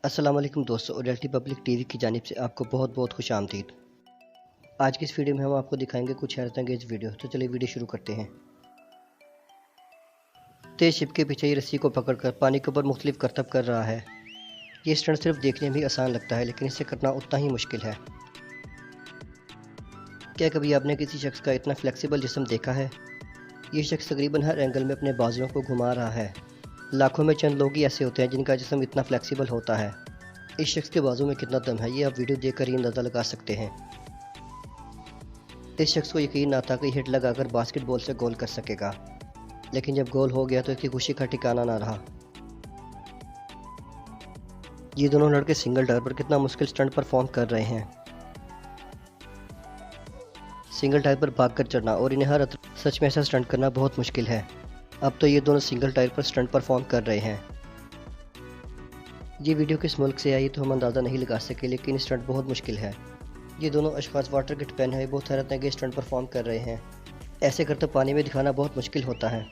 अस्सलाम वालेकुम दोस्तों, और रियलिटी पब्लिक टीवी की जानिब से आपको बहुत बहुत खुश आमदीद। आज की इस वीडियो में हम आपको दिखाएंगे कुछ हैरत अंगेज वीडियो। तो चलिए वीडियो शुरू करते हैं। तेज शिप के पीछे ये रस्सी को पकड़कर पानी के ऊपर मुख्तलिफ करतब कर रहा है। ये स्टंट सिर्फ देखने में भी आसान लगता है, लेकिन इसे करना उतना ही मुश्किल है। क्या कभी आपने किसी शख्स का इतना फ्लेक्सिबल जिस्म देखा है? ये शख्स तकरीबन हर एंगल में अपने बाजुओं को घुमा रहा है। लाखों में चंद लोग ही ऐसे होते हैं जिनका जिस्म इतना फ्लेक्सिबल होता है। इस शख्स के बाजू में कितना दम है, ये आप वीडियो देखकर ही अंदाज़ा लगा सकते हैं। इस शख्स को यकीन ना था कि हिट लगाकर बास्केटबॉल से गोल कर सकेगा, लेकिन जब गोल हो गया तो इसकी खुशी का ठिकाना ना रहा। ये दोनों लड़के सिंगल टायर पर कितना मुश्किल स्टंट परफॉर्म कर रहे हैं। सिंगल टायर पर भागकर चढ़ना और इन्हें हर सच में ऐसा स्टंट करना बहुत मुश्किल है। अब तो ये दोनों सिंगल टायर पर स्टंट परफॉर्म कर रहे हैं। ये वीडियो किस मुल्क से आई तो हम अंदाज़ा नहीं लगा सके, लेकिन स्टंट बहुत मुश्किल है। ये दोनों अशखास वाटर किट पहने हुए बहुत हैरत अंगेज स्टंट परफॉर्म कर रहे हैं। ऐसे करते पानी में दिखाना बहुत मुश्किल होता है।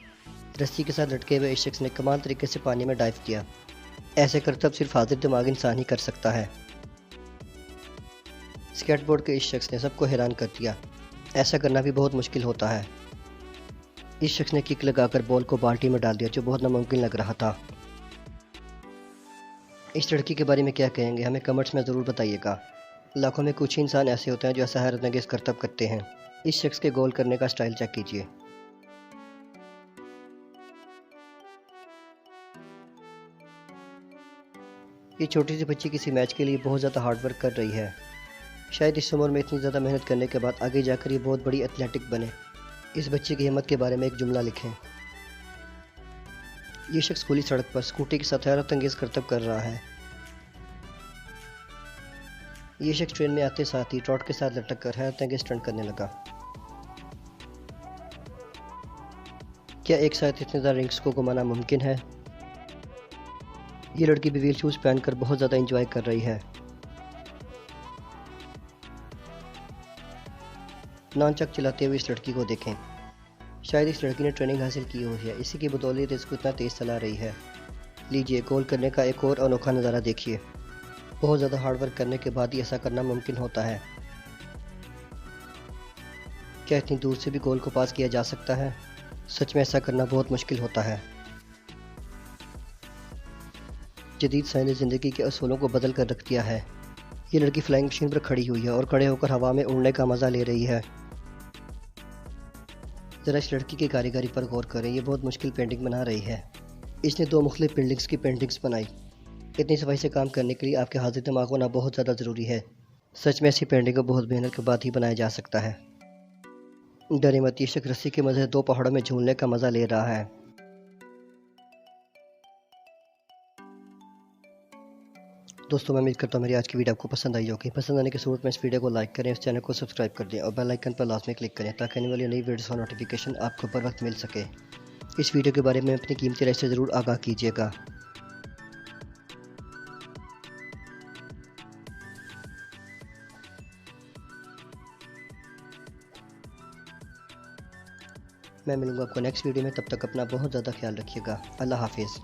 रस्सी के साथ लटके हुए इस शख्स ने कमाल तरीके से पानी में डाइव किया। ऐसे करतब सिर्फ हाजिर दिमाग इंसान ही कर सकता है। स्केटबोर्ड के इस शख्स ने सबको हैरान कर दिया। ऐसा करना भी बहुत मुश्किल होता है। इस शख्स ने किक लगाकर बॉल को बाल्टी में डाल दिया, जो बहुत नामुमकिन लग रहा था। इस लड़की के बारे में क्या कहेंगे, हमें कमेंट्स में ज़रूर बताइएगा। लाखों में कुछ ही इंसान ऐसे होते हैं जो ऐसा हैरत अंगेज करतब करते हैं। इस शख्स के गोल करने का स्टाइल चेक कीजिए। ये छोटी सी बच्ची किसी मैच के लिए बहुत ज़्यादा हार्ड वर्क कर रही है। शायद इस उम्र में इतनी ज़्यादा मेहनत करने के बाद आगे जाकर ये बहुत बड़ी एथलेटिक बने। इस बच्चे की हिम्मत के बारे में एक जुमला लिखें। ये शख्स खुली सड़क पर स्कूटी के साथ हैरत अंगेज करतब कर रहा है। ये शख्स ट्रेन में आते साथ ही ट्रॉट के साथ लटक कर हैरत अंगेज स्टंट करने लगा। क्या एक साथ इतने ज़्यादा रिंग्स को घुमाना मुमकिन है? ये लड़की भी व्हील शूज़ पहनकर बहुत ज़्यादा एंजॉय कर रही है। नानचक चलाते हुए इस लड़की को देखें। शायद इस लड़की ने ट्रेनिंग हासिल की हुई है, इसी की बदौलत इसको इतना तेज़ चला रही है। लीजिए, गोल करने का एक और अनोखा नज़ारा देखिए। बहुत ज़्यादा हार्ड वर्क करने के बाद ही ऐसा करना मुमकिन होता है। क्या इतनी दूर से भी गोल को पास किया जा सकता है? सच में ऐसा करना बहुत मुश्किल होता है। जदीद साइंस ने ज़िंदगी के असूलों को बदल कर रख दिया है। ये लड़की फ्लाइंग मशीन पर खड़ी हुई है और खड़े होकर हवा में उड़ने का मज़ा ले रही है। ज़रा इस लड़की की कारीगरी पर गौर करें, ये बहुत मुश्किल पेंटिंग बना रही है। इसने दो मुख्तलिफ बिल्डिंग्स की पेंटिंग्स बनाई। इतनी सफाई से काम करने के लिए आपके हाजिर दिमाग होना बहुत ज़्यादा ज़रूरी है। सच में ऐसी पेंटिंग को बहुत मेहनत के बाद ही बनाया जा सकता है। डरे मत, ये शख्स रस्सी के मज़े दो पहाड़ों में झूलने का मज़ा ले रहा है। दोस्तों, मैं उम्मीद करता हूँ मेरी आज की वीडियो आपको पसंद आई होगी। पसंद आने की सूरत में इस वीडियो को लाइक करें, इस चैनल को सब्सक्राइब कर दें और बेल आइकन पर लाजमी क्लिक करें, ताकि आने वाली नई वीडियोस का नोटिफिकेशन आपको बर वक्त मिल सके। इस वीडियो के बारे में अपनी कीमती राय से ज़रूर आगाह कीजिएगा। मैं मिलूँगा आपको नेक्स्ट वीडियो में, तब तक अपना बहुत ज़्यादा ख्याल रखिएगा। अल्लाह हाफिज़।